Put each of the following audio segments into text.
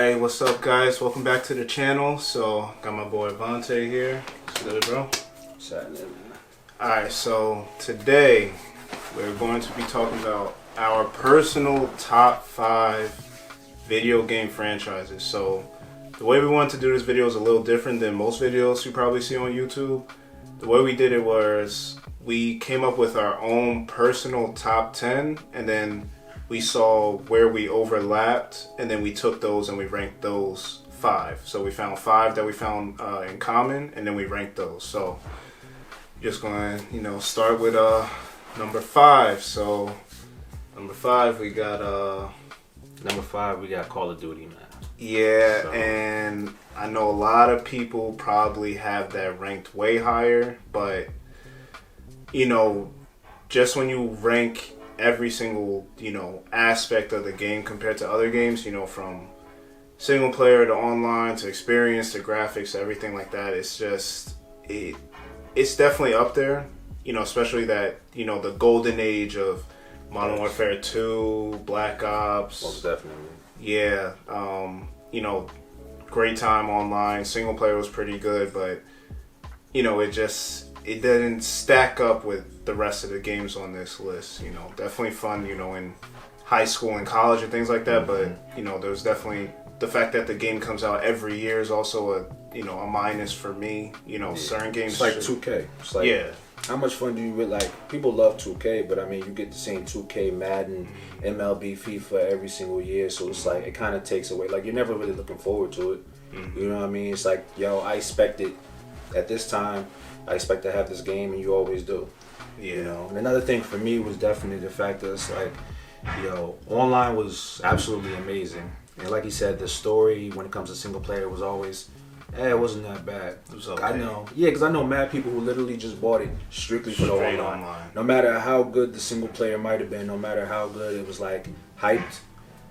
Hey, what's up, guys? Welcome back to the channel. So, got my boy Avante here. What's good, bro? What's happening, man? Alright, so today we're going to be talking about our personal top 5 video game franchises. So, the way we wanted to do this video is a little different than most videos you probably see on YouTube. The way we did it was we came up with our own personal top 10, and then we saw where we overlapped, and then we took those and we ranked those 5. So we found 5 that we found in common, and then we ranked those. So just going to, start with number 5. So number 5 we got Call of Duty, man. Yeah, so. And I know a lot of people probably have that ranked way higher, but just when you rank every single aspect of the game compared to other games, from single player to online to experience to graphics to everything like that, it's just it's definitely up there, especially that the golden age of Modern Warfare 2, Black Ops. Most definitely. Yeah, great time online. Single player was pretty good, but it didn't stack up with the rest of the games on this list. Definitely fun, in high school and college and things like that. Mm-hmm. But there's definitely the fact that the game comes out every year is also a minus for me. Certain games. It's like 2K. It's like, yeah. How much fun do you really like? People love 2K, but I mean, you get the same 2K, Madden, MLB, FIFA every single year. So it's like it kind of takes away. Like you're never really looking forward to it. Mm-hmm. You know what I mean? It's like, I expect it at this time. I expect to have this game, and you always do. Yeah. And another thing for me was definitely the fact that it's like, online was absolutely amazing. And like you said, the story when it comes to single player was always, it wasn't that bad. It was okay. I know. Yeah, because I know mad people who literally just bought it strictly for the online. No matter how good the single player might have been, no matter how good it was like hyped,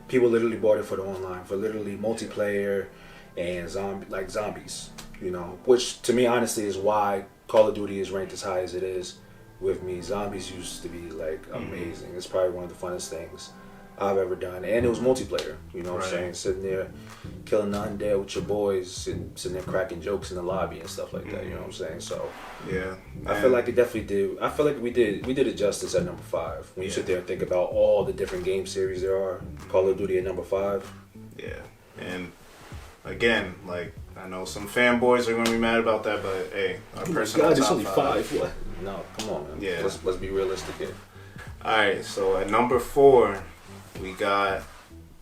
people literally bought it for the online, for literally multiplayer and zombies. Which to me honestly is why Call of Duty is ranked as high as it is with me. Zombies used to be like amazing. It's probably one of the funnest things I've ever done. And it was multiplayer, what I'm saying? Sitting there killing the undead with your boys and sitting there cracking jokes in the lobby and stuff like that, you know what I'm saying? So yeah, I feel like it definitely did. I feel like we did it justice at number 5. When you sit there and think about all the different game series there are, Call of Duty at number 5. Yeah. And again, like, I know some fanboys are going to be mad about that, but hey, our personal top 5. What? No, come on, man. Yeah. Let's be realistic here. Alright, so at number 4, we got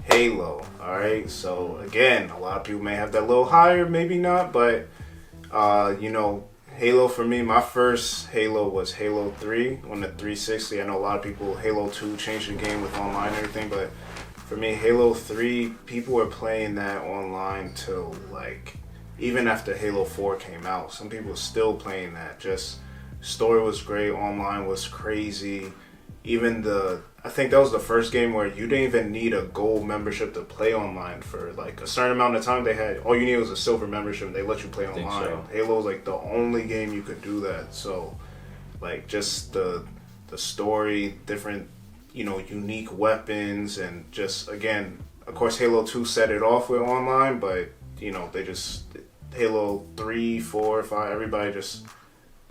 Halo. Alright, so again, a lot of people may have that a little higher, maybe not, but, Halo for me, my first Halo was Halo 3 on the 360. I know a lot of people, Halo 2 changed the game with online and everything, but for me, Halo 3, people were playing that online till, even after Halo 4 came out. Some people were still playing that. Just, story was great, online was crazy. I think that was the first game where you didn't even need a gold membership to play online for, a certain amount of time. All you needed was a silver membership, and they let you play online. So. Halo was, the only game you could do that. So, just the story, different unique weapons, and just, again, of course Halo 2 set it off with online, but they just Halo 3, 4, 5, everybody just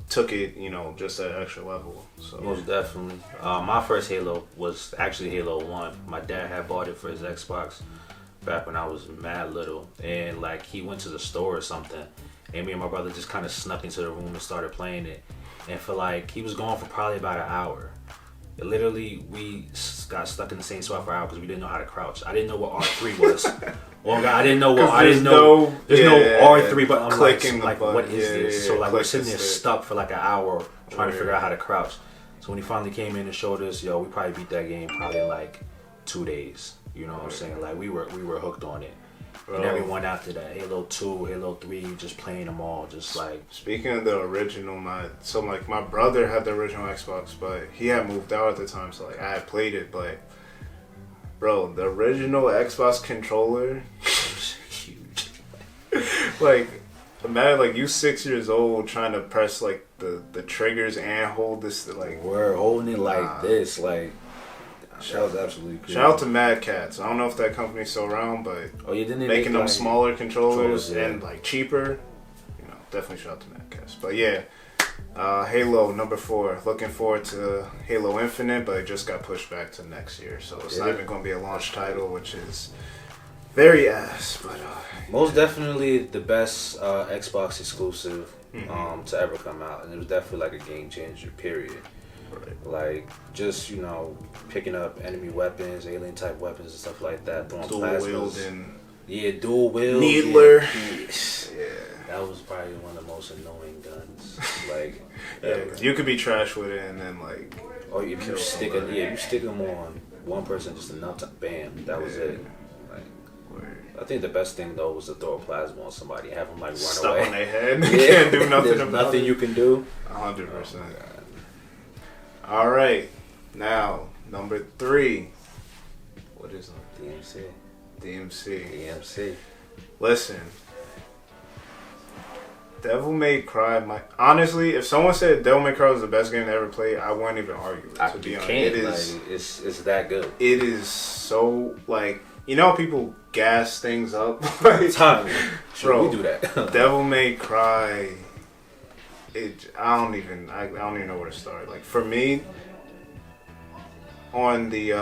took it, just at an extra level. So most definitely. My first Halo was actually Halo 1. My dad had bought it for his Xbox back when I was mad little, and he went to the store or something, and me and my brother just kind of snuck into the room and started playing it, and for he was gone for probably about an hour. Literally, we got stuck in the same spot for an hour because we didn't know how to crouch. I didn't know what R3 was. Oh God, I didn't know what. There's no R3, but I'm clicking what is this? So we're sitting there stuck for an hour trying to figure out how to crouch. So when he finally came in and showed us, we probably beat that game probably in 2 days. You know what I'm saying? We were hooked on it. Bro. And everyone after that, Halo 2, Halo 3, just playing them all, just Speaking of the original, my brother had the original Xbox, but he had moved out at the time, so I had played it, but bro, the original Xbox controller, huge. Imagine you 6 years old trying to press the triggers and hold this we're holding it this That was absolutely crazy. Shout out to Mad Cats. I don't know if that company's still around, but didn't they making them like, smaller controllers yeah. and like cheaper. You know, definitely shout out to Mad Cats. But yeah, Halo number 4. Looking forward to Halo Infinite, but it just got pushed back to next year, so it's not even going to be a launch title, which is very ass. But most definitely the best Xbox exclusive to ever come out, and it was definitely like a game changer. Period. Right. Like just picking up enemy weapons, alien type weapons and stuff like that. Throwing dual plasmas. wielding. Yeah, dual wield. Needler. Yeah. That was probably one of the most annoying guns. Like, You could be trash with it, and then like. Or if you stick it, you stick them on one person just enough time, bam, that was it. Like, I think the best thing though was to throw a plasma on somebody, have them like run Stuck away. on their head. You can't do nothing There's about nothing it. you can do. 100%. All right, now number 3. What is it? DMC. Listen, Devil May Cry. Honestly, if someone said Devil May Cry was the best game to ever play, I wouldn't even argue it. To be honest, it is. Like, it's that good. It is so like how people gas things up. Like, Bro, we do that. Devil May Cry. I don't even know where to start. Like for me, on the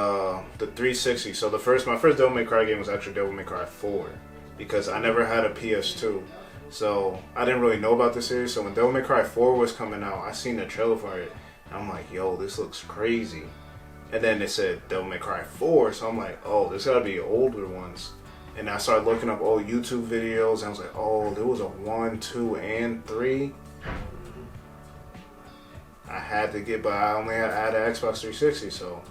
360. So my first Devil May Cry game was actually Devil May Cry 4 because I never had a PS2. So I didn't really know about the series. So when Devil May Cry 4 was coming out, I seen the trailer for it. And I'm like, yo, this looks crazy. And then it said Devil May Cry 4. So I'm like, oh, this gotta be older ones. And I started looking up old YouTube videos. And I was like, oh, there was a 1, 2, and 3. I had to get, but I only had an Xbox 360. So,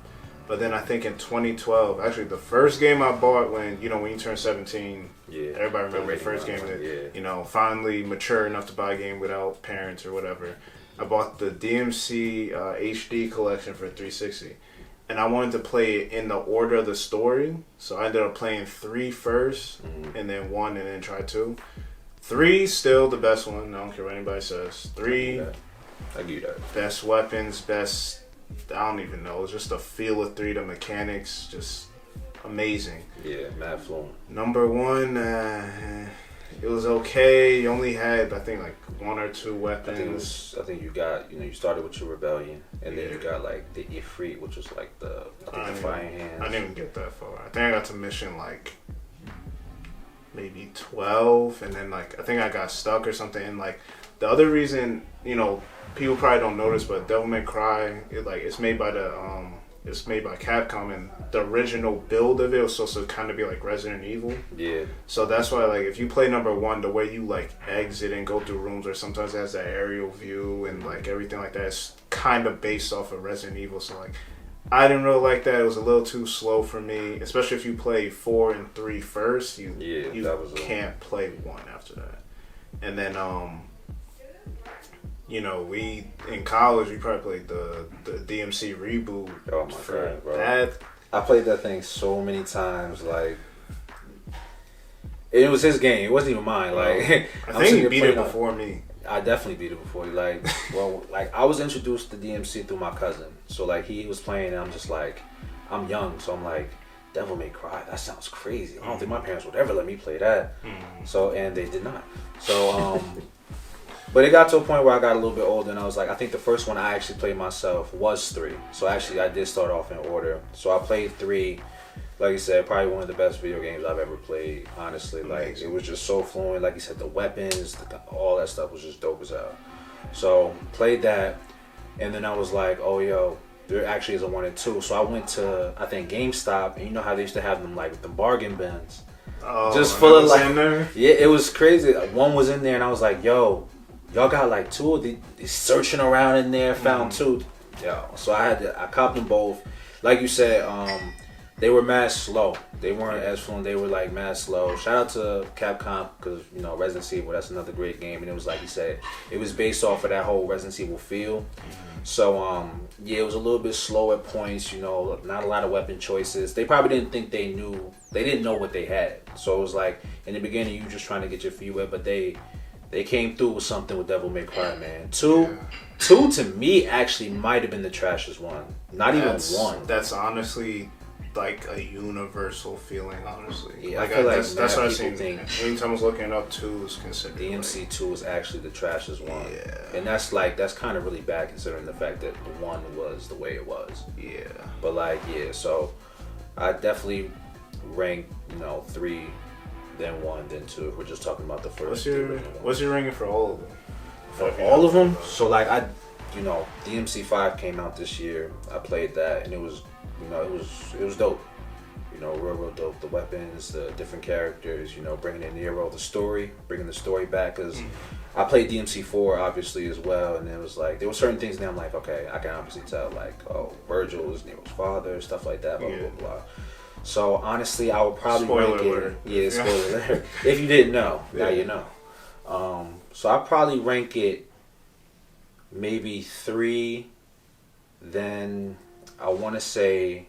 but then I think in 2012, actually the first game I bought when you turn 17. Yeah, everybody remembers the first game that finally mature enough to buy a game without parents or whatever. I bought the DMC HD collection for 360, and I wanted to play it in the order of the story. So I ended up playing 3 first, and then 1, and then try 2. 3 still the best one. I don't care what anybody says. 3. I give you that. Best weapons, best. I don't even know. It's just the feel of 3, the mechanics, just amazing. Yeah, mad fluent. Number 1, it was okay. You only had, I think, like 1 or 2 weapons. I think you got, you started with your rebellion, and then you got like the Ifrit, which was like the fire hands. I didn't even get that far. I think I got to mission like maybe 12, and then like I think I got stuck or something. And like the other reason, people probably don't notice, but Devil May Cry, it's made by Capcom, and the original build of it was supposed to kind of be like Resident Evil. Yeah. So that's why, like, if you play number 1, the way you like exit and go through rooms, or sometimes it has that aerial view and like everything like that, is kind of based off of Resident Evil. So like, I didn't really like that. It was a little too slow for me, especially if you play 4 and 3 first. You can't play 1 after that. And then we in college we probably played the DMC reboot. Oh my god, bro! That I played that thing so many times. Like, it was his game. It wasn't even mine. Like, I think he beat it before me. I definitely beat it before you. Like, I was introduced to DMC through my cousin. So like he was playing, and I'm just like, I'm young, so I'm like, Devil May Cry. That sounds crazy. I don't think my parents would ever let me play that. So, and they did not. So but it got to a point where I got a little bit older, and I was like, I think the first one I actually played myself was 3. So actually, I did start off in order. So I played 3. Like you said, probably one of the best video games I've ever played. Honestly, like it was just so fluent. Like you said, the weapons, all that stuff was just dope as hell. So played that, and then I was like, oh yo, there actually is a 1 and 2. So I went to, I think, GameStop, and you know how they used to have them like the bargain bins, just full of like, yeah, it was crazy. 1 was in there, and I was like, yo. Y'all got like 2 of these, searching around in there, found 2. Yeah, so I copped them both. Like you said, they were mad slow. They weren't as fluent. They were like mad slow. Shout out to Capcom, because Resident Evil, that's another great game, and it was like you said, it was based off of that whole Resident Evil feel. So yeah, it was a little bit slow at points. Not a lot of weapon choices. They probably didn't think they didn't know what they had. So it was like in the beginning, you just trying to get your feet wet, but they They came through with something with Devil May Cry, man. Two to me actually might have been the trashiest one. Not even one. That's honestly like a universal feeling, honestly. Yeah, I feel like that's what I think anytime I was looking it up, 2 is considered. DMC 2 is actually the trashiest one. Yeah. And that's kind of really bad considering the fact that 1 was the way it was. Yeah. But like, so I definitely rank, 3, then 1, then 2. If we're just talking about the first. What's your ranking for all of them? For all of them? So like DMC 5 came out this year. I played that and it was dope. Real dope. The weapons, the different characters, bringing in Nero, bringing the story back. Cause I played DMC 4 obviously as well, and it was like there were certain things that I'm like, okay, I can obviously tell like, oh, Virgil is Nero's father, stuff like that, blah blah blah. So honestly, I would probably spoiler alert. Yeah, spoiler alert. If you didn't know, now you know. So I'd probably rank it maybe 3, then I want to say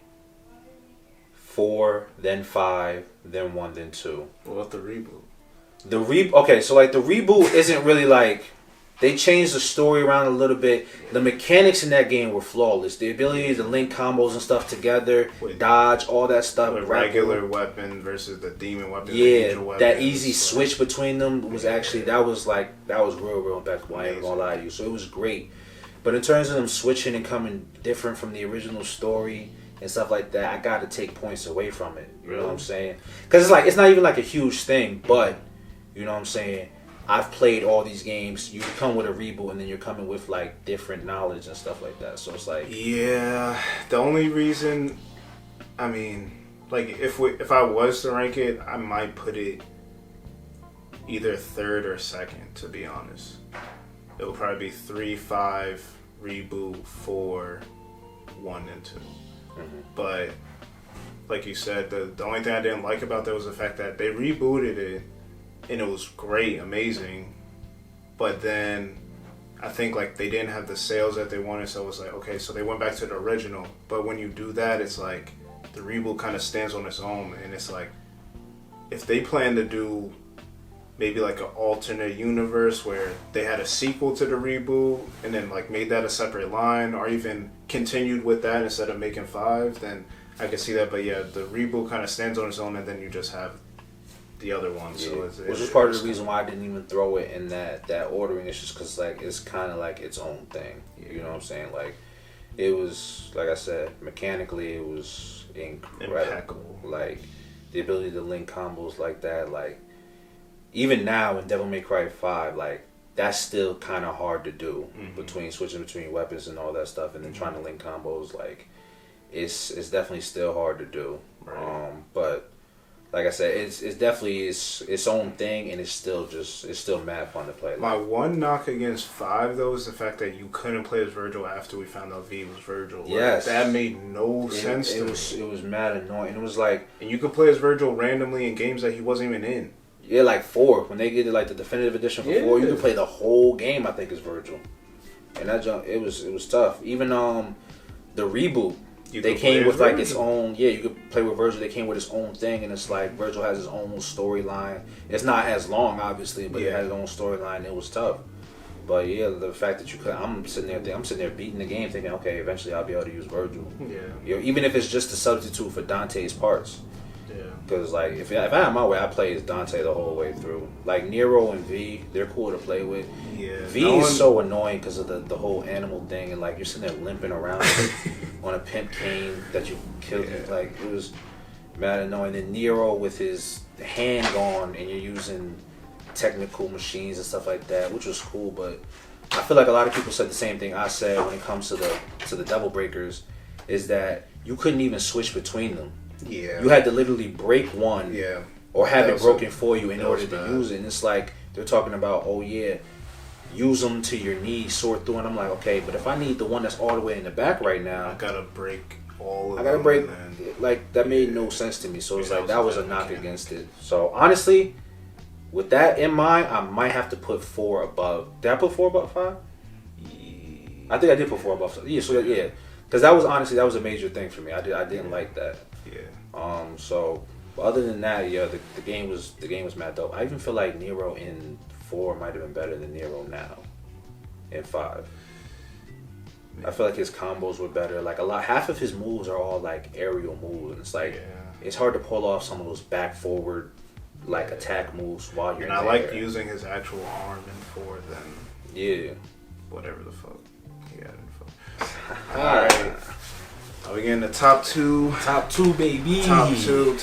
4, then 5, then 1, then 2. What about the reboot? Okay, so like the reboot isn't really like, they changed the story around a little bit. The mechanics in that game were flawless. The ability to link combos and stuff together, dodge, all that stuff. The regular weapon versus the demon weapon. Yeah, that easy switch between them was actually, that was real impeccable. I ain't gonna lie to you. So it was great. But in terms of them switching and coming different from the original story and stuff like that, I gotta take points away from it. You know what I'm saying? Because it's not even like a huge thing, but you know what I'm saying? I've played all these games. You come with a reboot and then you're coming with like different knowledge and stuff like that. So it's like, yeah, the only reason, I mean, like if I was to rank it, I might put it either 3rd or 2nd, to be honest. It would probably be 3, 5, reboot, 4, 1, and 2. But like you said, the only thing I didn't like about that was the fact that they rebooted it and it was great, amazing. But then I think like they didn't have the sales that they wanted, so it was like, okay, so they went back to the original. But when you do that, it's like the reboot kind of stands on its own, and it's like if they plan to do maybe like an alternate universe where they had a sequel to the reboot and then like made that a separate line, or even continued with that instead of making 5, then I can see that. But yeah, the reboot kind of stands on its own, and then you just have the other one. Yeah. So which is part of the reason why I didn't even throw it in that ordering. It's just because like it's kind of like its own thing. You know what I'm saying? Like it was, like I said, mechanically it was impeccable. Like the ability to link combos like that, like even now in Devil May Cry 5, like that's still kind of hard to do, switching between weapons and all that stuff, and then trying to link combos. Like it's definitely still hard to do. Right. But like I said, it's definitely its own thing, and it's still mad fun to play. My one knock against 5 though is the fact that you couldn't play as Virgil after we found out V was Virgil. Yes, that made no sense to me. It was mad annoying. It was like, and you could play as Virgil randomly in games that he wasn't even in. Yeah, like 4. When they did like the definitive edition for 4, you could play the whole game, I think, as Virgil. And that jump, it was tough. Even the reboot, they came with like its own. Yeah, you could play with Virgil. They came with its own thing, and it's like Virgil has his own storyline. It's not as long, obviously, but it had its own storyline. It was tough. But yeah, the fact that you could, I'm sitting there beating the game, thinking, okay, eventually I'll be able to use Virgil. Yeah. Even if it's just a substitute for Dante's parts. Because like if I had my way, I play as Dante the whole way through. Like Nero and V, they're cool to play with. Yeah, V is so annoying because of the whole animal thing, and like you're sitting there limping around on a pimp cane that you killed. Like it was mad annoying. Then Nero with his hand gone, and you're using technical machines and stuff like that, which was cool. But I feel like a lot of people said the same thing I said when it comes to the Devil Breakers, is that you couldn't even switch between them. Yeah. You had to literally break one or have it broken for you in order to use it. And it's like, they're talking about, oh yeah, use them to your knees, sort through. And I'm like, okay, but if I need the one that's all the way in the back right now, I gotta break all of them. I gotta break, like, that made no sense to me. So it's like, that was a knock against it. So honestly, with that in mind, I might have to put 4 above. Did I put 4 above 5? I think I did put 4 above 5. Yeah, so yeah. Because that was a major thing for me. I didn't like that. Yeah. So But other than that, yeah, the game was mad dope. I even feel like Nero in 4 might have been better than Nero now in 5. I feel like his combos were better. Like half of his moves are all like aerial moves, and it's like it's hard to pull off some of those back forward like attack moves while you're. And in I the like air. using his actual arm in 4 than whatever the fuck he had in 4. All right, are we getting the top 2? Top 2, baby. Top two.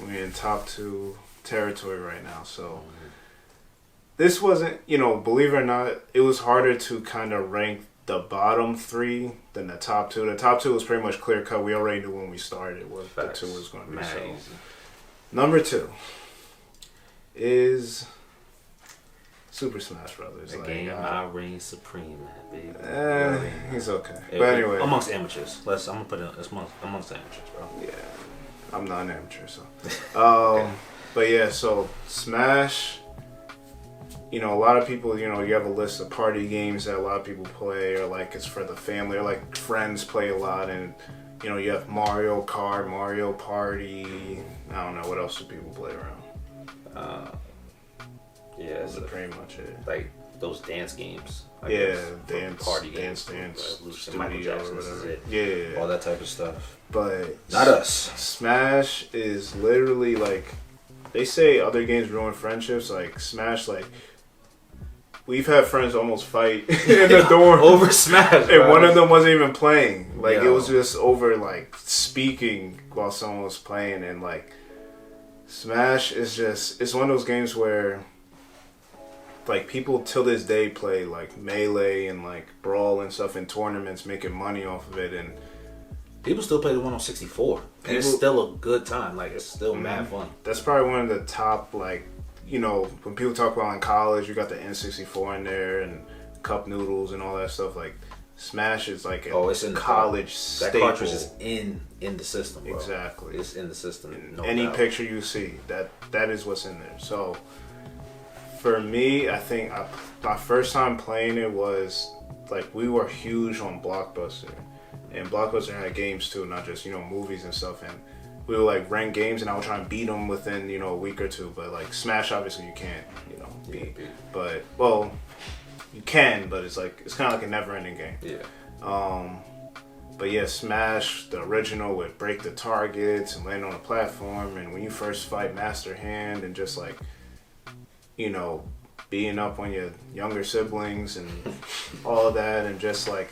We're in top 2 territory right now, so. This wasn't, believe it or not, it was harder to kind of rank the bottom 3 than the top 2. The top 2 was pretty much clear cut. We already knew when we started what the 2 was going to be. So. Number 2 is Super Smash Brothers. The game I reign supreme, baby. He's okay. But anyway. Amongst amateurs. I'm going to put it amongst amateurs, bro. Yeah. I'm not an amateur, so. But yeah, so Smash... a lot of people, you have a list of party games that a lot of people play, or like it's for the family, or like friends play a lot, and you have Mario Kart, Mario Party. I don't know what else do people play around. That's pretty much it. Like those dance games. Dance party games, Michael Jackson or whatever. All that type of stuff. But not us. Smash is literally like they say other games ruin friendships. Like Smash, like. We've had friends almost fight in the dorm over Smash, and one of them wasn't even playing. Like it was just over like speaking while someone was playing, and like Smash is it's one of those games where like people till this day play like Melee and like Brawl and stuff in tournaments, making money off of it, and people still play the one on 64, and it's still a good time. Like it's still mad fun. That's probably one of the top like. When people talk about in college, you got the N64 in there and cup noodles and all that stuff. Like Smash is like it's in college staple. That cartridge is in the system, bro. Exactly. It's in the system. Any picture you see, that is what's in there. So for me, I think my first time playing it was like we were huge on Blockbuster, and Blockbuster had games too, not just movies and stuff. And we would like rank games, and I would try and beat them within a week or two. But like Smash, obviously you can't beat. But you can, but it's kind of like a never-ending game. Yeah. But yeah, Smash, the original, would break the targets and land on a platform. And when you first fight Master Hand, and just like beating up on your younger siblings and all of that, and just like.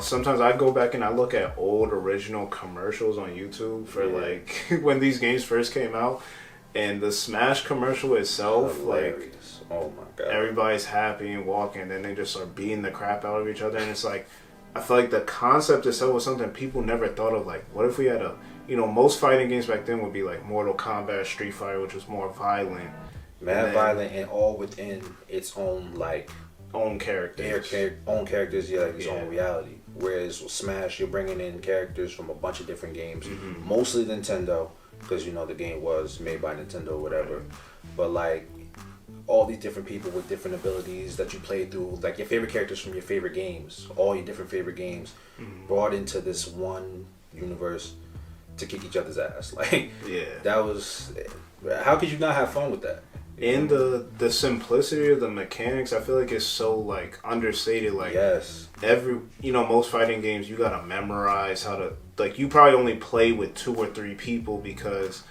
Sometimes I go back and I look at old original commercials on YouTube for like when these games first came out, and the Smash commercial itself, hilarious. Like, oh my god, everybody's happy and walking, and then they just start beating the crap out of each other, and it's like, I feel like the concept itself was something people never thought of. Like, what if we had most fighting games back then would be like Mortal Kombat, Street Fighter, which was more violent, violent, and all within its own like. Own characters. Own characters, like its own reality. Whereas with Smash, you're bringing in characters from a bunch of different games, mostly Nintendo, because the game was made by Nintendo or whatever. But like all these different people with different abilities that you play through, like your favorite characters from your favorite games, all your different favorite games, brought into this one universe to kick each other's ass. Like that was. How could you not have fun with that? And the simplicity of the mechanics, I feel like it's so like understated. Like most fighting games, you gotta memorize how to. Like you probably only play with 2 or 3 people because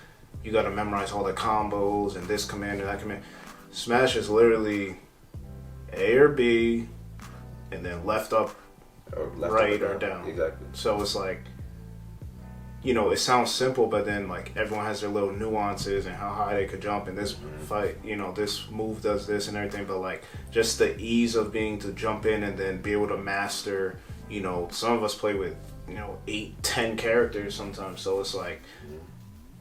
you gotta memorize all the combos and this command and that command. Smash is literally A or B, and then left up, or left right up or down. Exactly. So it's like. It sounds simple, but then like everyone has their little nuances and how high they could jump in this fight. This move does this and everything, but like just the ease of being to jump in and then be able to master. Some of us play with 8, 10 characters sometimes, so it's like.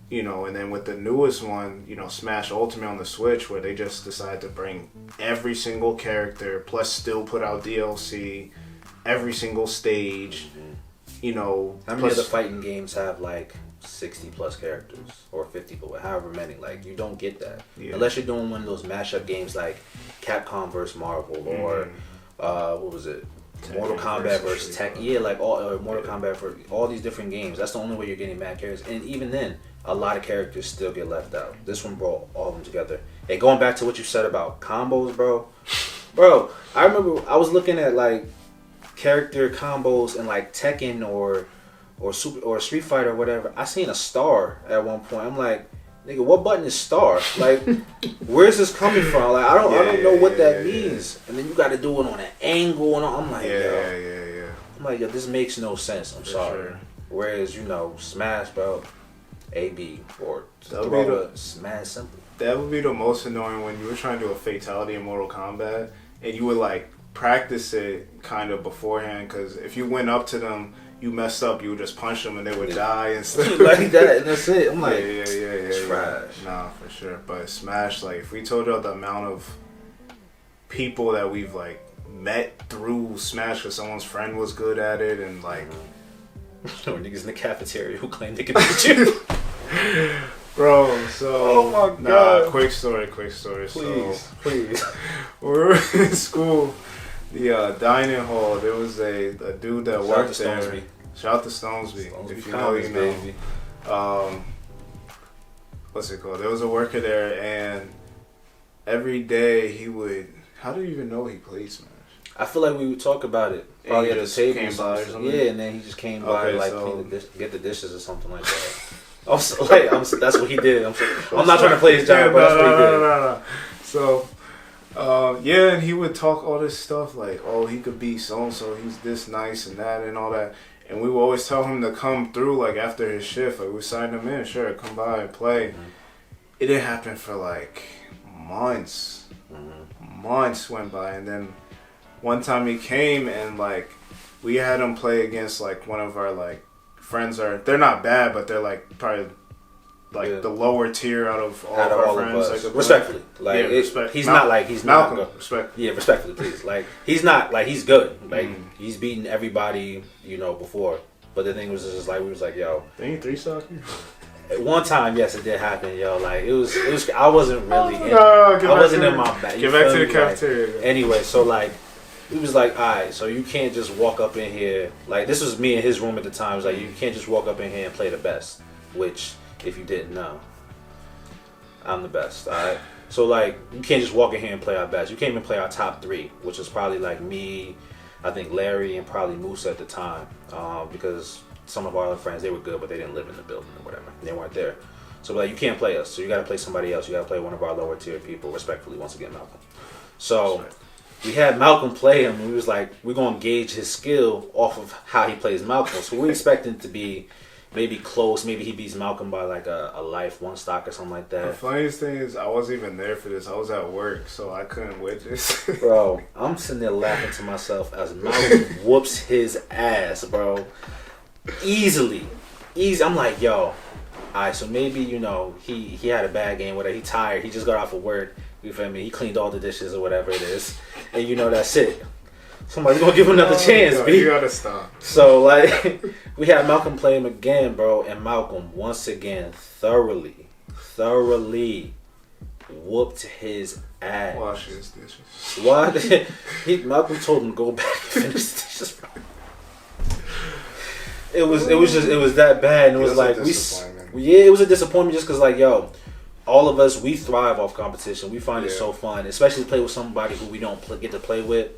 And then with the newest one, Smash Ultimate on the Switch, where they just decided to bring every single character, plus still put out DLC, every single stage. How many of the fighting games have like 60 plus characters or 50, but however many? Like you don't get that unless you're doing one of those mashup games like Capcom vs Marvel or what was it? Mortal Kombat versus Tekken. Yeah, like all Mortal Kombat for all these different games. That's the only way you're getting mad characters. And even then, a lot of characters still get left out. This one brought all of them together. And going back to what you said about combos, bro. Bro, I remember I was looking at like character combos in like Tekken or Street Fighter or whatever. I seen a star at one point. I'm like, nigga, what button is star? Like, where's this coming from? Like, I don't know what that means. And then you got to do it on an angle and all. I'm like, yo. I'm like, yo, this makes no sense. I'm sorry. Sure. Whereas, you know, Smash, bro, A/B or Smash simple. That would be the most annoying when you were trying to do a fatality in Mortal Kombat and you would like practice it kind of beforehand, because if you went up to them, you messed up, you would just punch them and they would die and stuff like that, and that's it. I'm like, trash. Nah, for sure. But Smash, like, if we told y'all the amount of people that we've like met through Smash because someone's friend was good at it, and like, or niggas in the cafeteria who claim they can beat you. Bro, so oh my god. Quick story. Please. We were in school, the dining hall. There was a dude that worked there. Shout out to Stonesby. If you know, you know. Baby. What's it called? There was a worker there, and every day he would. How do you even know he played Smash? I feel like we would talk about it. Probably at the table came by or something. Yeah, and then he just came by like get the dishes or something like that. That's what he did. I'm not trying to play his job, but that's what he did. No. So, and he would talk all this stuff like, oh, he could be so-and-so, he's this nice and that and all that. And we would always tell him to come through, like, after his shift. Like, we signed him in, sure, come by and play. Mm-hmm. It didn't happen for, like, months. Mm-hmm. Months went by, and then one time he came and, like, we had him play against, like, one of our, like, friends they're not bad, but they're like probably like the lower tier out of all of our friends. Like, respectfully, like respect. He's Malcolm, not respect. Yeah, respectfully, please. Like he's not like he's good. Like he's beaten everybody, you know, before. But the thing was just like we was like, yo, they ain't 3-stock you. One time, yes, it did happen, yo. Like it was. I wasn't really. I wasn't in my back. Get back to the cafeteria. Like, anyway, so like. He was like, alright, so you can't just walk up in here. Like, this was me in his room at the time. It was like, you can't just walk up in here and play the best. Which, if you didn't know, I'm the best, alright? So, like, you can't just walk in here and play our best. You can't even play our top 3, which was probably, like, me, I think Larry, and probably Moose at the time. Because some of our other friends, they were good, but they didn't live in the building or whatever. They weren't there. So, like, you can't play us. So, you got to play somebody else. You got to play one of our lower tier people, respectfully, once again, Malcolm. So... we had Malcolm play him, and we was like, we're going to gauge his skill off of how he plays Malcolm. So we expect him to be maybe close. Maybe he beats Malcolm by like a life, 1 stock or something like that. The funniest thing is I wasn't even there for this. I was at work, so I couldn't witness. Bro, I'm sitting there laughing to myself as Malcolm whoops his ass, bro. Easily. I'm like, yo, all right, so maybe, you know, he had a bad game, whatever. He tired. He just got off of work. You feel me? He cleaned all the dishes or whatever it is. And you know, that's it. Somebody's going to give him another chance, B. You got to stop. So, like, we had Malcolm play him again, bro. And Malcolm, once again, thoroughly whooped his ass. Wash his dishes. Why? Malcolm told him to go back and finish the dishes, bro. It was that bad. And it was like, it was a disappointment just because, like, yo, all of us, we thrive off competition. We find it so fun, especially to play with somebody who we don't get to play with.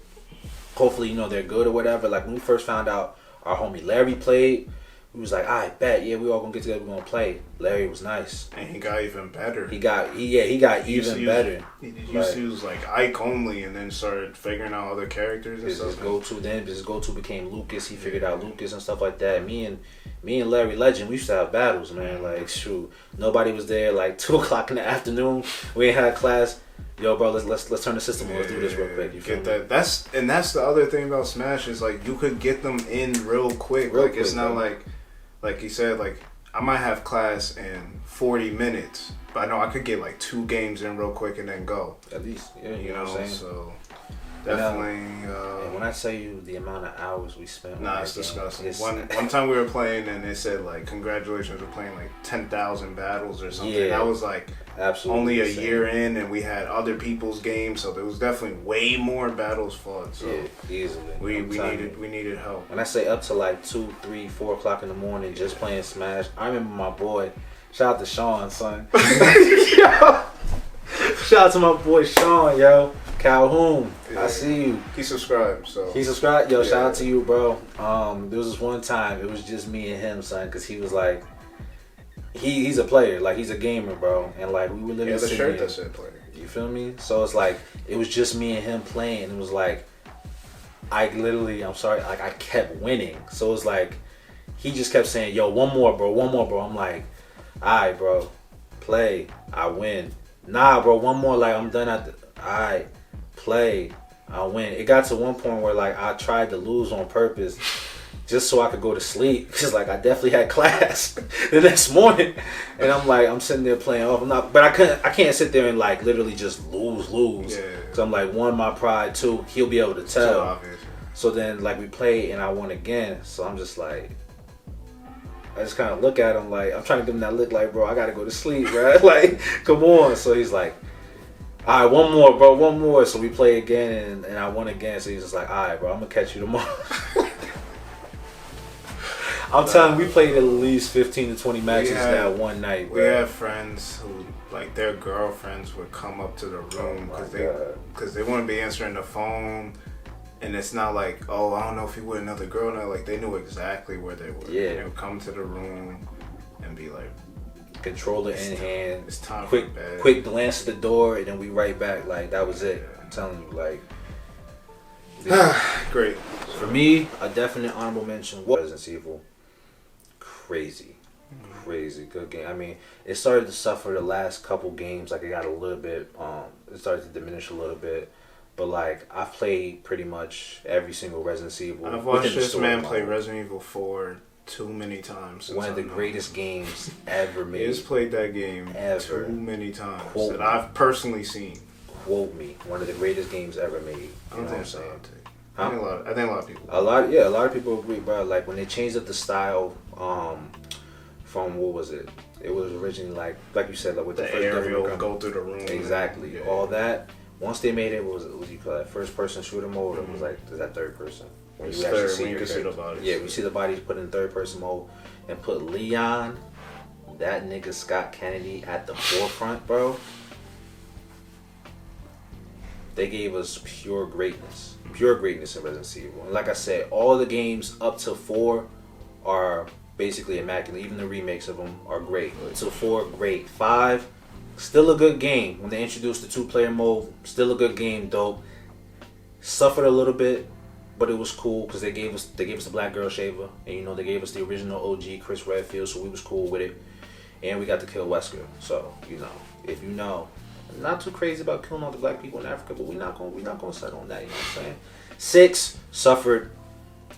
Hopefully, you know, they're good or whatever. Like, when we first found out our homie Larry played, we was like, I bet, yeah, we all gonna get together, we're gonna play. Larry was nice. And he got even better. He got even better. He used to use like Ike only and then started figuring out other characters and stuff. His go-to became Lucas. He figured out Lucas and stuff like that. Me and Larry Legend, we used to have battles, man. Like, shoot, nobody was there. Like 2:00 in the afternoon, we ain't had class. Yo, bro, let's turn the system on. Let's do this real quick. You get that? That's the other thing about Smash is like you could get them in real quick. It's not like you said, like I might have class in 40 minutes, but I know I could get like 2 games in real quick and then go. At least, yeah, you know what I'm saying? So Definitely. And when I tell you the amount of hours we spent, it's disgusting. One time we were playing and they said like, congratulations, we're playing like 10,000 battles or something. Yeah, I was like, absolutely only a insane. year in, and we had other people's games, so there was definitely way more battles fought. So yeah, easily. we needed help. When I say up to like 2, 3, 4 o'clock in the morning, just playing Smash. I remember my boy. Shout out to Sean, son. Yo. Shout out to my boy Sean, yo. Calhoun, I see you. He subscribed, so. He subscribed? Yo, shout out to you, bro. There was this one time, it was just me and him, son, because he was like, he's a player, like he's a gamer, bro. And like, we were literally the sitting shirt here. that said player. You feel me? So it's like, it was just me and him playing. It was like, I'm sorry, like I kept winning. So it's like, he just kept saying, yo, one more, bro. I'm like, alright, bro, play, I win. Nah, bro, one more, like I'm done alright, play, I win. It got to one point where like I tried to lose on purpose just so I could go to sleep, because like I definitely had class the next morning, and I'm sitting there playing off. I can't sit there and like literally just lose. Yeah. So I'm like, one, my pride, two, he'll be able to tell. So then like we played and I won again. So I'm just like, I just kind of look at him like, I'm trying to give him that look like, bro, I gotta go to sleep, bro. Like, come on. So he's like, all right, one more, bro, one more. So we play again and I won again. So he's just like, all right, bro, I'm gonna catch you tomorrow. I'm telling you, we played at least 15 to 20 matches that one night, bro. We have friends who, like, their girlfriends would come up to the room because they wouldn't be answering the phone. And it's not like, oh, I don't know if he with another girl. No, like, they knew exactly where they were. Yeah. They would come to the room and be like, controller in hand. It's time quick, for bed. Quick glance at the door, and then we right back. Like, that was it. I'm telling you, like. Great. For me, a definite honorable mention was Resident Evil. Crazy good game. I mean, it started to suffer the last couple games. Like, it got a little bit, it started to diminish a little bit. But like, I've played pretty much every single Resident Evil. I've watched this man play Resident Evil 4 too many times. One of the greatest games ever made. He's played that game ever. Too many times Quote that me. I've personally seen. Quote me. One of the greatest games ever made. I don't think so. Huh? I think a lot of people. A lot of people agree, bro. Like when they changed up the style, from what was it? It was originally like you said, like with the first aerial go through the room. Exactly. Yeah. All that. Once they made it, what do you call that? First person shooter mode. It was like, is that third person? When you actually see your see the bodies. Yeah, we see the bodies put in third person mode and put Leon, that nigga Scott Kennedy at the forefront, bro. They gave us pure greatness in Resident Evil. And like I said, all the games up to 4 are basically immaculate. Even the remakes of them are great. So 4, great. 5, still a good game. When they introduced the 2-player mode, still a good game, dope. Suffered a little bit, but it was cool because they gave us the black girl shaver, and they gave us the original OG Chris Redfield, so we was cool with it. And we got to kill Wesker. So if you know. I'm not too crazy about killing all the black people in Africa, but we're not gonna settle on that. You know what I'm saying? 6 suffered.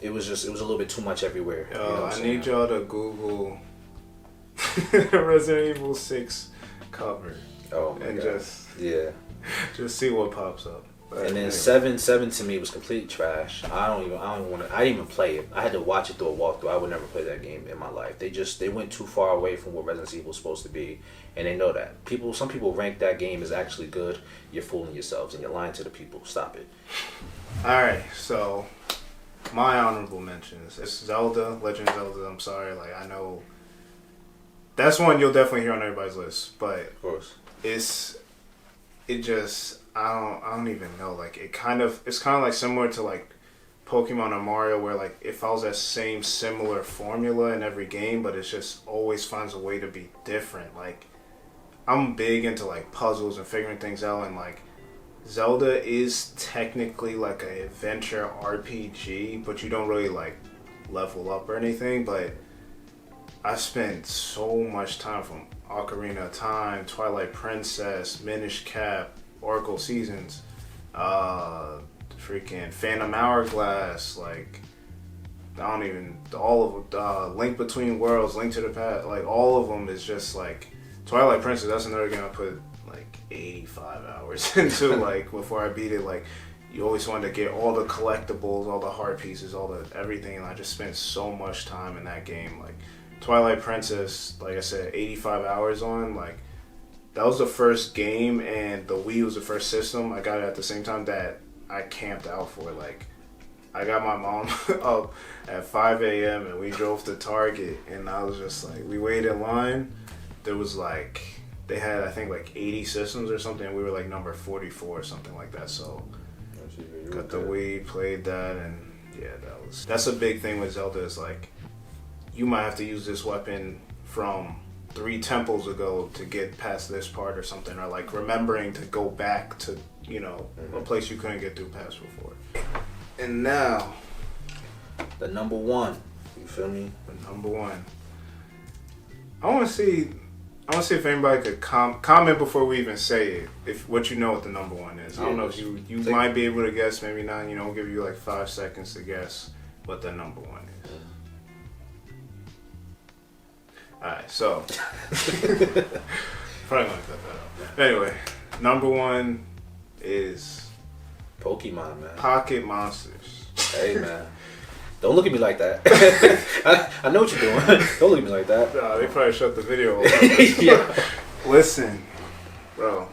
It was a little bit too much everywhere. I need y'all to Google Resident Evil 6 cover. Oh my God. Just see what pops up. But and then 7 to me was complete trash. I didn't even play it. I had to watch it through a walkthrough. I would never play that game in my life. They went too far away from what Resident Evil was supposed to be, and they know that. Some people rank that game as actually good. You're fooling yourselves and you're lying to the people. Stop it. All right, so my honorable mentions. It's Zelda, Legend of Zelda. I'm sorry, like I know that's one you'll definitely hear on everybody's list, but of course, I don't even know. Like it's kind of like similar to like Pokemon or Mario, where like it follows that same similar formula in every game, but it just always finds a way to be different. Like I'm big into like puzzles and figuring things out, and like Zelda is technically like an adventure RPG, but you don't really like level up or anything. But I spent so much time from Ocarina of Time, Twilight Princess, Minish Cap, Oracle Seasons, freaking Phantom Hourglass, like all of Link Between Worlds, Link to the Past, like all of them is just like Twilight Princess. That's another game I put like 85 hours into, like before I beat it. Like you always wanted to get all the collectibles, all the heart pieces, all the everything, and I just spent so much time in that game. Like Twilight Princess, like I said, 85 hours on. Like that was the first game, and the Wii was the first system. I got it at the same time that I camped out for. Like I got my mom up at 5 a.m. and we drove to Target, and I was just like, we waited in line. There was like, they had I think like 80 systems or something, and we were like number 44 or something like that. So got the Wii, played that, and yeah, that's a big thing with Zelda is like, you might have to use this weapon from 3 temples ago to get past this part or something, or like remembering to go back to, you know, a place you couldn't get through past before. And now, the number one. You feel me? The number one. I want to see if anybody could comment before we even say it. If what you know what the number one is. I don't know if you might be able to guess, maybe not. You know, I'll give you like 5 seconds to guess what the number one is. Alright, so probably gonna cut that out. Anyway, number one is Pokemon, man. Pocket Monsters. Hey, man. Don't look at me like that. I know what you're doing. Don't look at me like that. Nah, they probably shut the video off. Yeah. Listen, bro.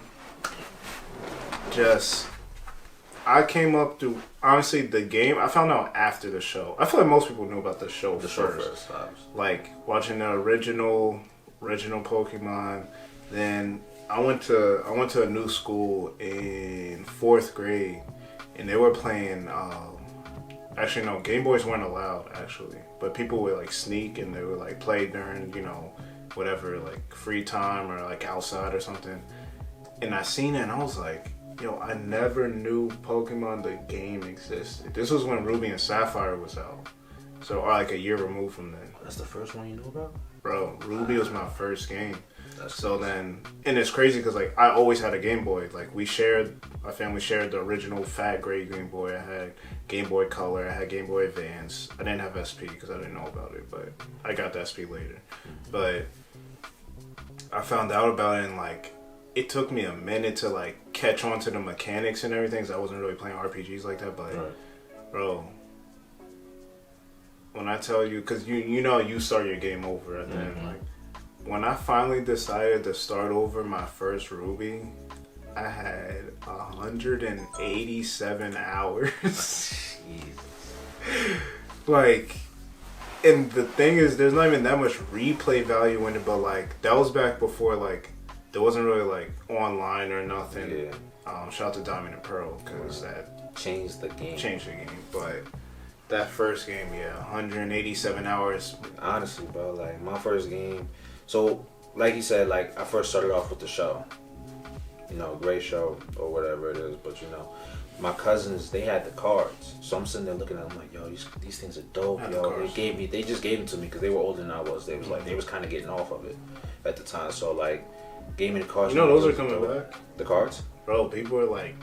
I came up through, honestly, the game. I found out after the show. I feel like most people knew about the show first. Like, watching the original Pokemon. Then I went to a new school in 4th grade, and they were playing, actually, no, Game Boys weren't allowed, actually. But people would, like, sneak, and they would, like, play during, you know, whatever, like, free time or, like, outside or something. And I seen it, and I was like, yo, I never knew Pokemon the game existed. This was when Ruby and Sapphire was out. So, or, like, a year removed from then. That's the first one you knew about? Bro, Ruby was my first game. So then, and it's crazy because like I always had a Game Boy. Like my family shared the original fat gray Game Boy. I had Game Boy Color. I had Game Boy Advance. I didn't have SP because I didn't know about it, but I got the SP later. But I found out about it, and like it took me a minute to like catch on to the mechanics and everything. Cause I wasn't really playing RPGs like that. But bro, when I tell you, cause you know you start your game over at the end, like. When I finally decided to start over my first Ruby, I had 187 hours. Like, and the thing is, there's not even that much replay value in it, but like, that was back before like, there wasn't really like online or nothing. Yeah. Shout out to Diamond and Pearl, because that changed the game. But that first game, 187 hours. Honestly, bro, like my first game. So, like you said, like I first started off with the show, you know, great show or whatever it is. But you know, my cousins, they had the cards, so I'm sitting there looking at them like, yo, these things are dope, yo. They just gave them to me because they were older than I was. They was kind of getting off of it at the time. So like, gave me the cards. You know, those are coming back. The cards, bro. People are like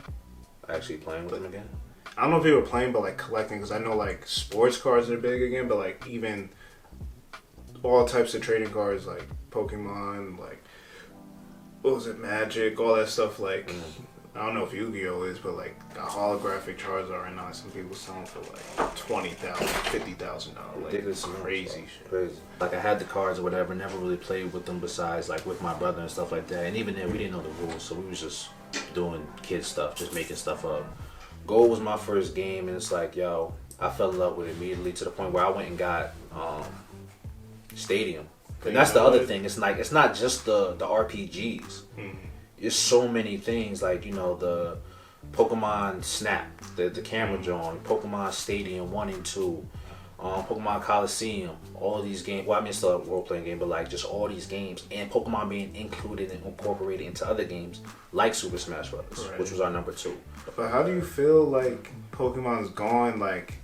actually playing with them again. I don't know if people are playing, but like collecting, because I know like sports cards are big again, but like even all types of trading cards like Pokemon, like what was it, Magic, all that stuff. Like I don't know if Yu-Gi-Oh is, but like a holographic Charizard right now, some people selling for like $20,000, $50,000. Like ridiculous, crazy shit. Crazy. Like I had the cards or whatever, never really played with them besides like with my brother and stuff like that. And even then, we didn't know the rules, so we was just doing kid stuff, just making stuff up. Gold was my first game, and it's like, yo, I fell in love with it immediately to the point where I went and got Stadium. And that's the other thing. It's like, it's not just the RPGs. There's so many things, like, you know, the Pokemon Snap, the camera drawing, Pokemon Stadium 1 and 2, Pokemon Coliseum, all of these games. Well, I mean, it's still a role-playing game, but like just all these games, and Pokemon being included and incorporated into other games like Super Smash Bros., which was our number 2. But how do you feel like Pokemon's gone? Like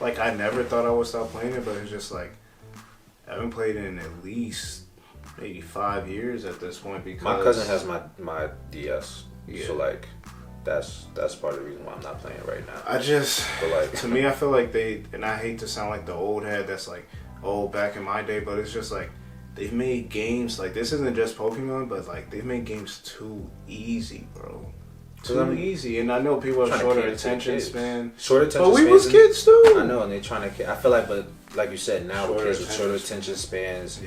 I never thought I would stop playing it, but it's just like I haven't played it in at least maybe 5 years at this point, because my cousin has my DS, so like that's part of the reason why I'm not playing it right now. But like, to me, I feel like and I hate to sound like the old head that's like, oh, back in my day, but it's just like they've made games, like this isn't just Pokemon, but like they've made games too easy, bro. too easy, and I know people have shorter attention span. Shorter attention spans. But we was and, kids too. I know, and they trying to. I feel like, but like you said, now with kids with shorter attention spans,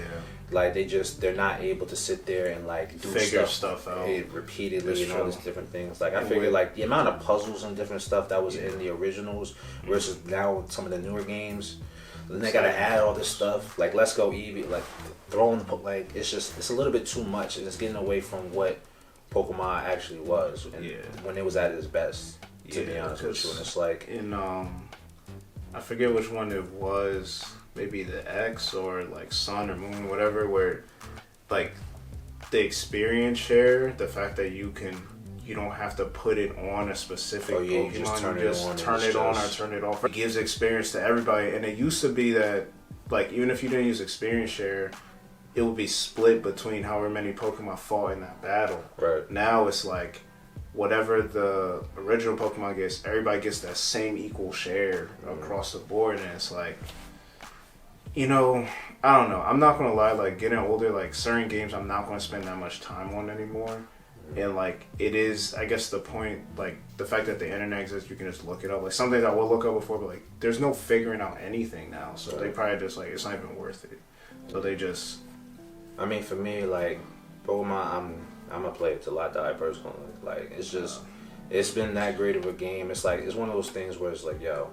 like they're not able to sit there and like do figure stuff out repeatedly and all these different things. Like I figured, like the amount of puzzles and different stuff that was in the originals versus now some of the newer games. Then they gotta add all this stuff. Like Let's Go Eevee, like throwing, like it's a little bit too much, and it's getting away from what Pokemon actually was when it was at its best. To be honest with you, and it's like in I forget which one it was, maybe the X or like Sun or Moon, whatever, where like the experience share, the fact that you don't have to put it on a specific Pokemon, you just turn it on or turn it off. It gives experience to everybody, and it used to be that like even if you didn't use experience share, it would be split between however many Pokemon fought in that battle. Right. Now it's like whatever the original Pokemon gets, everybody gets that same equal share across the board, and it's like, you know, I don't know. I'm not gonna lie. Like getting older, like certain games, I'm not gonna spend that much time on anymore. And like it is, I guess the point, like the fact that the internet exists, you can just look it up. Like something that I will look up before, but like there's no figuring out anything now. So they probably just like it's not even worth it. So they just. I mean, for me, like Pokemon, I'm gonna play it till I die personally. Like it's just, it's been that great of a game. It's like it's one of those things where it's like, yo,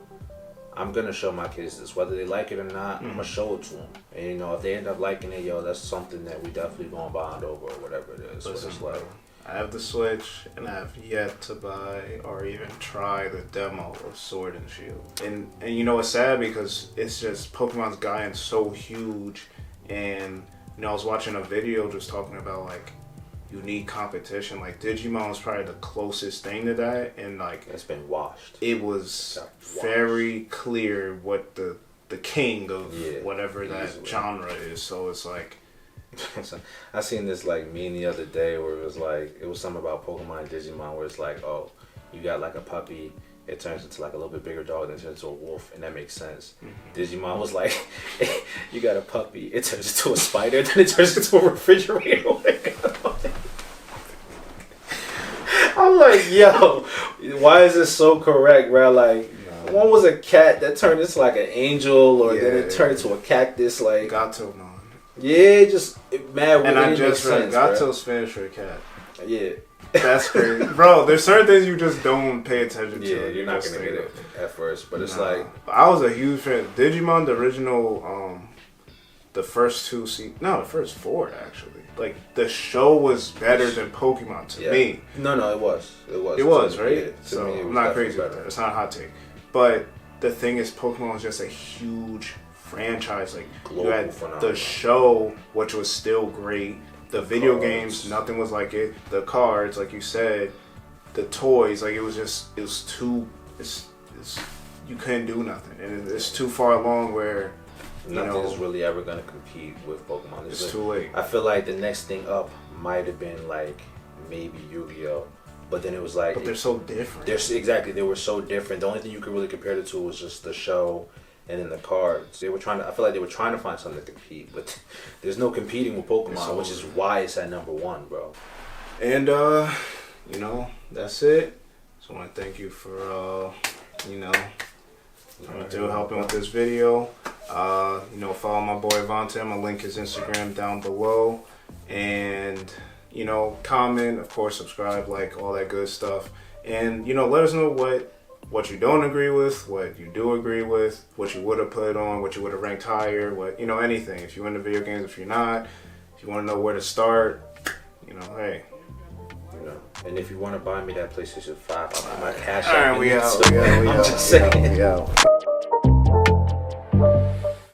I'm gonna show my kids this, whether they like it or not. I'm gonna show it to them, and you know, if they end up liking it, yo, that's something that we definitely gonna bond over or whatever it is. Listen, it's like. I have the Switch, and I have yet to buy or even try the demo of Sword and Shield. And you know, it's sad because it's just Pokemon's gotten so huge, and you know, I was watching a video just talking about like unique competition. Like Digimon was probably the closest thing to that, and like it's been washed. It was very clear what the king of whatever that genre is. So it's like. I seen this like meme the other day where it was something about Pokemon and Digimon where it's like, oh, you got like a puppy, it turns into like a little bit bigger dog, then turns into a wolf, and that makes sense. Digimon was like, you got a puppy, it turns into a spider, then it turns into a refrigerator. I'm like, yo, why is this so correct, bro? Like, one was a cat that turned into like an angel, or then it turned into a cactus, like. Gato, man. Yeah, just mad. And I just read Gato's Spanish for a cat. Yeah. That's crazy. Bro, there's certain things you just don't pay attention to. Yeah, you're not going to get it at first, but it's like. I was a huge fan. Digimon, the original, the first the first four, actually. Like, the show was better than Pokemon to me. No, it was. It was, right? Yeah, so, I'm not crazy about that. It's not a hot take. But the thing is, Pokemon was just a huge franchise. Like global, you had phenomenon. The show, which was still great, the video games, nothing was like it, the cards, like you said, the toys, like you couldn't do nothing, and it's too far along where nothing is really ever going to compete with Pokemon. It's too late. I feel like the next thing up might have been like maybe Yu-Gi-Oh, but then it was like, but they're so different. They were so different. The only thing you could really compare the two was just the show. And then the cards, I feel like they were trying to find something to compete, but there's no competing with Pokemon, which is why it's at number one, bro. And, you know, that's it. So I want to thank you for, helping with this video. You know, follow my boy Avante. I'm going to link his Instagram down below. And, you know, comment, of course, subscribe, like, all that good stuff. And, you know, let us know what you don't agree with, what you do agree with, what you would have put on, what you would have ranked higher, what, you know, anything. If you're into video games, if you're not, if you want to know where to start, you know, hey. You know, and if you want to buy me that PlayStation 5, I'll put my cash out. All right, we out. I'm just saying. We out.